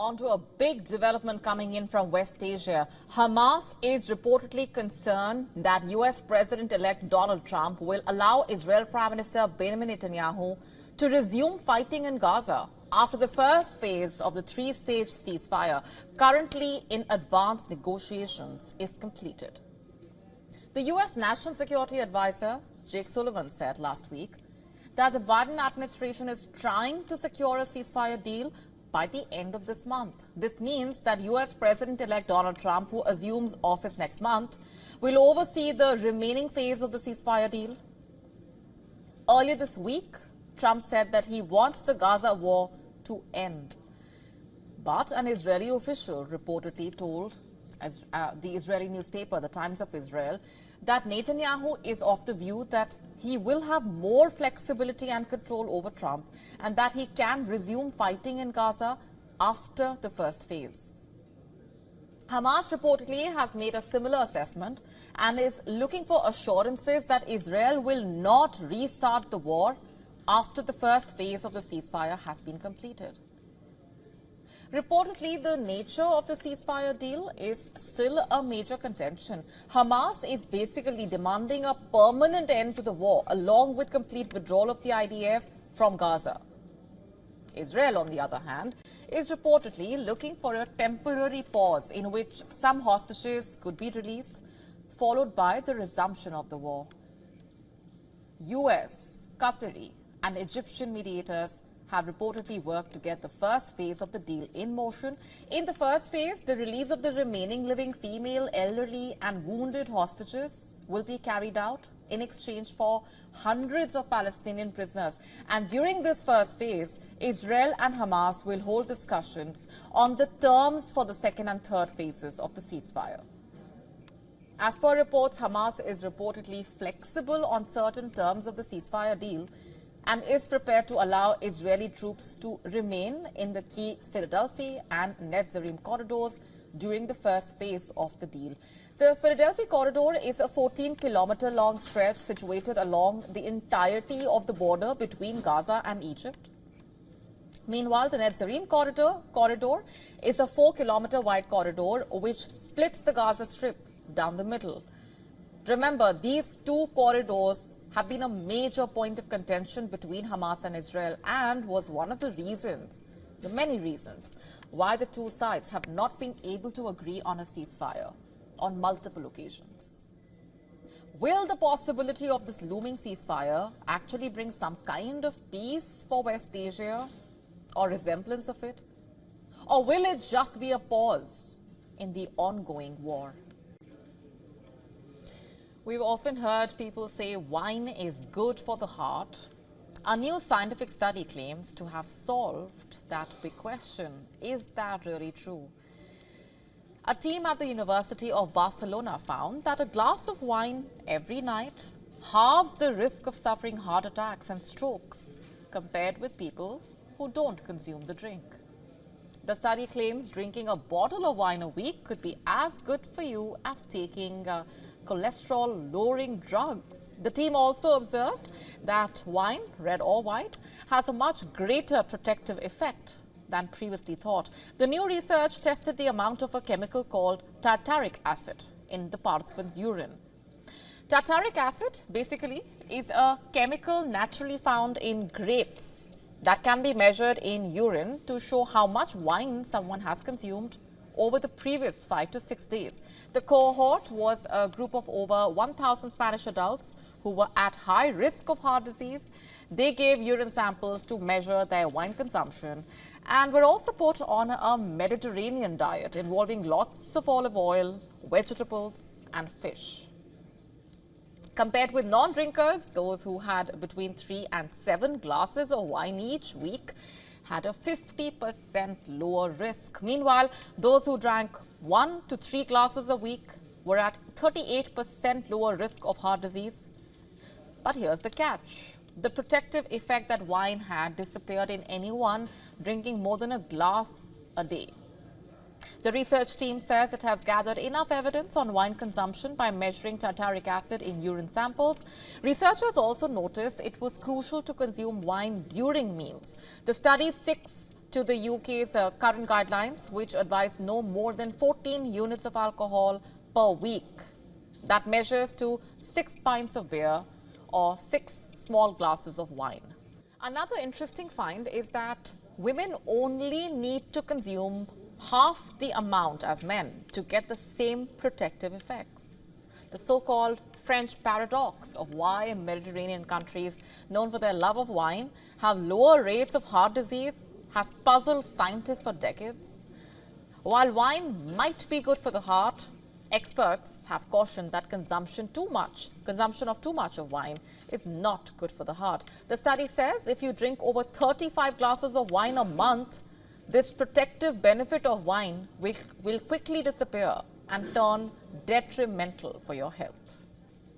Onto a big development coming in from West Asia. Hamas is reportedly concerned that U.S. President-elect Donald Trump will allow Israel Prime Minister Benjamin Netanyahu to resume fighting in Gaza after the first phase of the three-stage ceasefire, currently in advanced negotiations, is completed. The U.S. National Security Advisor, Jake Sullivan, said last week that the Biden administration is trying to secure a ceasefire deal by the end of this month. This means that U.S. President-elect Donald Trump, who assumes office next month, will oversee the remaining phase of the ceasefire deal. Earlier this week, Trump said that he wants the Gaza war to end. But an Israeli official reportedly told the Israeli newspaper, the Times of Israel, that Netanyahu is of the view that he will have more flexibility and control over Trump and that he can resume fighting in Gaza after the first phase. Hamas reportedly has made a similar assessment and is looking for assurances that Israel will not restart the war after the first phase of the ceasefire has been completed. Reportedly, the nature of the ceasefire deal is still a major contention. Hamas is basically demanding a permanent end to the war, along with complete withdrawal of the IDF from Gaza. Israel, on the other hand, is reportedly looking for a temporary pause in which some hostages could be released, followed by the resumption of the war. US, Qatari, and Egyptian mediators have reportedly worked to get the first phase of the deal in motion. In the first phase, the release of the remaining living female, elderly and wounded hostages will be carried out in exchange for hundreds of Palestinian prisoners. And during this first phase, Israel and Hamas will hold discussions on the terms for the second and third phases of the ceasefire. As per reports, Hamas is reportedly flexible on certain terms of the ceasefire deal and is prepared to allow Israeli troops to remain in the key Philadelphia and Netzarim corridors during the first phase of the deal. The Philadelphia corridor is a 14-kilometer-long stretch situated along the entirety of the border between Gaza and Egypt. Meanwhile, the Netzarim corridor is a 4-kilometer-wide corridor which splits the Gaza Strip down the middle. Remember, these two corridors have been a major point of contention between Hamas and Israel and was one of the reasons, the many reasons, why the two sides have not been able to agree on a ceasefire on multiple occasions. Will the possibility of this looming ceasefire actually bring some kind of peace for West Asia or resemblance of it? Or will it just be a pause in the ongoing war? We've often heard people say wine is good for the heart. A new scientific study claims to have solved that big question. Is that really true? A team at the University of Barcelona found that a glass of wine every night halves the risk of suffering heart attacks and strokes compared with people who don't consume the drink. The study claims drinking a bottle of wine a week could be as good for you as taking cholesterol-lowering drugs. The team also observed that wine, red or white, has a much greater protective effect than previously thought. The new research tested the amount of a chemical called tartaric acid in the participants' urine. Tartaric acid basically is a chemical naturally found in grapes that can be measured in urine to show how much wine someone has consumed over the previous 5 to 6 days. The cohort was a group of over 1,000 Spanish adults who were at high risk of heart disease. They gave urine samples to measure their wine consumption and were also put on a Mediterranean diet involving lots of olive oil, vegetables and fish. Compared with non-drinkers, those who had between 3 and 7 glasses of wine each week had a 50% lower risk. Meanwhile, those who drank 1 to 3 glasses a week were at 38% lower risk of heart disease. But here's the catch. The protective effect that wine had disappeared in anyone drinking more than a glass a day. The research team says it has gathered enough evidence on wine consumption by measuring tartaric acid in urine samples. Researchers also noticed it was crucial to consume wine during meals. The study's 6 to the UK's current guidelines, which advise no more than 14 units of alcohol per week. That measures to 6 pints of beer or 6 small glasses of wine. Another interesting find is that women only need to consume half the amount as men to get the same protective effects. The so-called French paradox of why Mediterranean countries known for their love of wine have lower rates of heart disease has puzzled scientists for decades. While wine might be good for the heart, experts have cautioned that consumption of too much of wine is not good for the heart. The study says if you drink over 35 glasses of wine a month, this protective benefit of wine will quickly disappear and turn detrimental for your health.